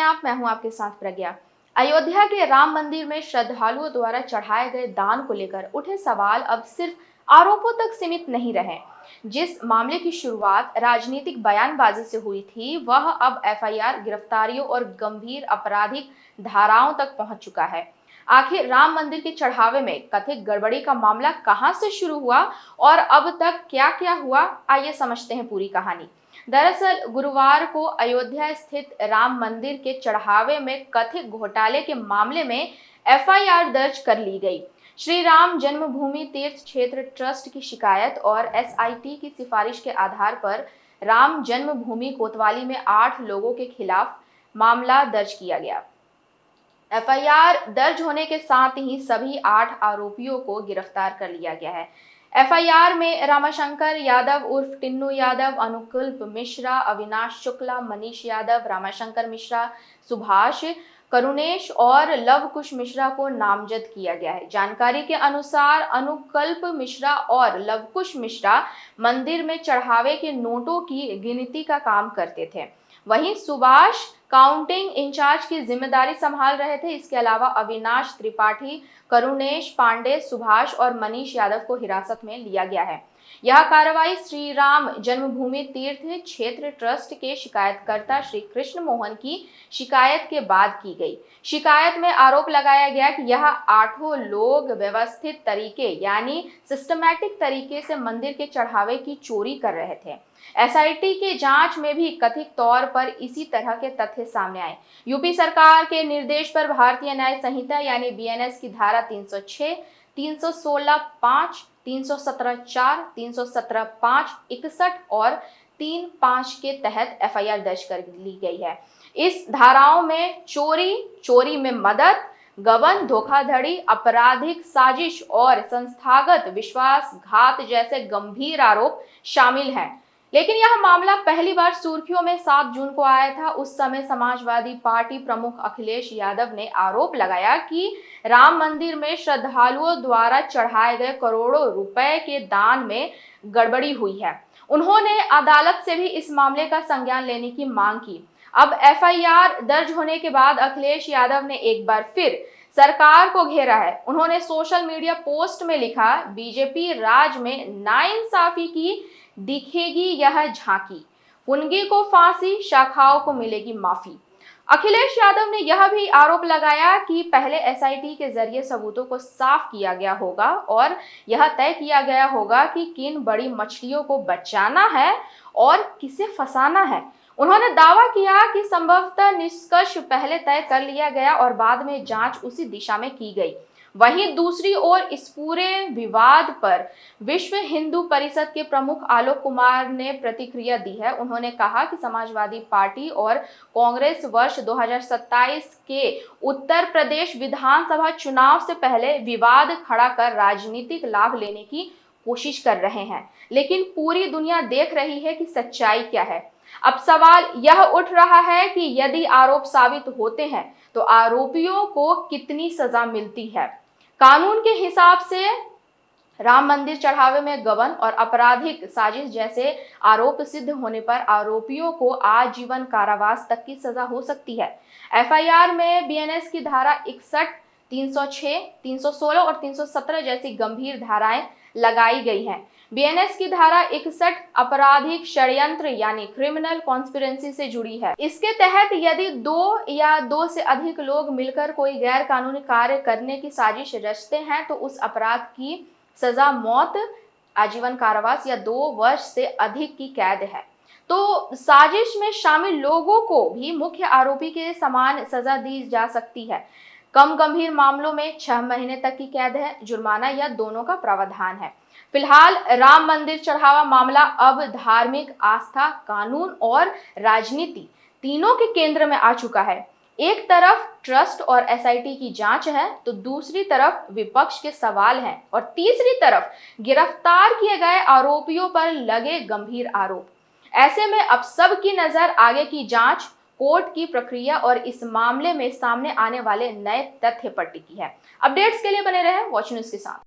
आप, मैं हूं आपके साथ प्रज्ञा। अयोध्या के राम मंदिर में श्रद्धालुओं द्वारा चढ़ाए गए दान को लेकर उठे सवाल अब सिर्फ आरोपों तक सीमित नहीं रहे। जिस मामले की शुरुआत राजनीतिक बयानबाजी से हुई थी, वह अब एफआईआर, गिरफ्तारियों और गंभीर आपराधिक धाराओं तक पहुंच चुका है। आखिर राम मंदिर के चढ़ावे में कथित गड़बड़ी का मामला कहां से शुरू हुआ और अब तक क्या क्या हुआ, आइए समझते हैं पूरी कहानी। दरअसल गुरुवार को अयोध्या स्थित राम मंदिर के चढ़ावे में कथित घोटाले के मामले में एफआईआर दर्ज कर ली गई। श्री राम जन्मभूमि तीर्थ क्षेत्र ट्रस्ट की शिकायत और एसआईटी की सिफारिश के आधार पर राम जन्मभूमि कोतवाली में 8 लोगों के खिलाफ मामला दर्ज किया गया। एफआईआर दर्ज होने के साथ ही सभी 8 आरोपियों को गिरफ्तार कर लिया गया है। एफआईआर में रामाशंकर यादव उर्फ टिन्नू यादव, अनुकल्प मिश्रा, अविनाश शुक्ला, मनीष यादव, रामाशंकर मिश्रा, सुभाष, करुणेश और लवकुश मिश्रा को नामजद किया गया है। जानकारी के अनुसार अनुकल्प मिश्रा और लवकुश मिश्रा मंदिर में चढ़ावे के नोटों की गिनती का काम करते थे। वहीं सुभाष काउंटिंग इंचार्ज की जिम्मेदारी संभाल रहे थे। इसके अलावा अविनाश त्रिपाठी, करुणेश पांडे, सुभाष और मनीष यादव को हिरासत में लिया गया है। यह कार्रवाई श्री राम जन्मभूमि तीर्थ क्षेत्र ट्रस्ट के शिकायतकर्ता श्री कृष्ण मोहन की शिकायत के बाद की गई। शिकायत में आरोप लगाया गया कि यह 8 लोग व्यवस्थित तरीके यानी सिस्टमैटिक तरीके से मंदिर के चढ़ावे की चोरी कर रहे थे। एसआईटी की जांच में भी कथित तौर पर इसी तरह के तथ्य सामने आए। यूपी सरकार के निर्देश पर भारतीय न्याय संहिता यानी बीएनएस की धारा 306, 316(5), 317(4), 317(5), 61 और 3(5) के तहत एफआईआर दर्ज कर ली गई है। इस धाराओं में चोरी, चोरी में मदद, गबन, धोखाधड़ी, आपराधिक साजिश और संस्थागत विश्वासघात जैसे गंभीर आरोप शामिल हैं। लेकिन यह मामला पहली बार सुर्खियों में 7 जून को आया था। उस समय समाजवादी पार्टी प्रमुख अखिलेश यादव ने आरोप लगाया कि राम मंदिर में श्रद्धालुओं द्वारा चढ़ाए गए करोड़ों रुपए के दान में गड़बड़ी हुई है। उन्होंने अदालत से भी इस मामले का संज्ञान लेने की मांग की। अब एफआईआर दर्ज होने के बाद अखिलेश यादव ने एक बार फिर सरकार को घेरा है। उन्होंने सोशल मीडिया पोस्ट में लिखा, बीजेपी राज में नाइंसाफी की दिखेगी यह झांकी, पुंगी को फांसी, शाखाओं को मिलेगी माफी। अखिलेश यादव ने यह भी आरोप लगाया कि पहले एसआईटी के जरिए सबूतों को साफ किया गया होगा और यह तय किया गया होगा कि किन बड़ी मछलियों को बचाना है और किसे फंसाना है। उन्होंने दावा किया कि संभवतः निष्कर्ष पहले तय कर लिया गया और बाद में जांच उसी दिशा में की गई। वहीं दूसरी ओर इस पूरे विवाद पर विश्व हिंदू परिषद के प्रमुख आलोक कुमार ने प्रतिक्रिया दी है। उन्होंने कहा कि समाजवादी पार्टी और कांग्रेस वर्ष 2027 के उत्तर प्रदेश विधानसभा चुनाव से पहले विवाद खड़ा कर राजनीतिक लाभ लेने की कोशिश कर रहे हैं, लेकिन पूरी दुनिया देख रही है कि सच्चाई क्या है। अब सवाल यह उठ रहा है कि यदि आरोप साबित होते हैं तो आरोपियों को कितनी सजा मिलती है। कानून के हिसाब से राम मंदिर चढ़ावे में गबन और आपराधिक साजिश जैसे आरोप सिद्ध होने पर आरोपियों को आजीवन कारावास तक की सजा हो सकती है। एफआईआर में बीएनएस की धारा 61, 306, 316 और 317 जैसी गंभीर धाराएं लगाई गई हैं। बीएनएस की धारा 61 आपराधिक षड्यंत्र यानी क्रिमिनल कॉन्स्पिरेंसी से जुड़ी है। इसके तहत यदि 2 या 2 से अधिक लोग मिलकर कोई गैर कानूनी कार्य करने की साजिश रचते हैं तो उस अपराध की सजा मौत, आजीवन कारावास या 2 वर्ष से अधिक की कैद है। तो साजिश में शामिल लोगों को भी मुख्य आरोपी के समान सजा दी जा सकती है। कम गंभीर मामलों में 6 महीने तक की कैद है, जुर्माना या दोनों का प्रावधान है। फिलहाल राम मंदिर चढ़ावा मामला अब धार्मिक आस्था, कानून और राजनीति तीनों के केंद्र में आ चुका है। एक तरफ ट्रस्ट और एसआईटी की जांच है तो दूसरी तरफ विपक्ष के सवाल हैं और तीसरी तरफ गिरफ्तार किए गए आरोपियों पर लगे गंभीर आरोप। ऐसे में अब सबकी नजर आगे की जांच, कोर्ट की प्रक्रिया और इस मामले में सामने आने वाले नए तथ्य पर टिकी है। अपडेट्स के लिए बने रहे वॉच न्यूज के साथ।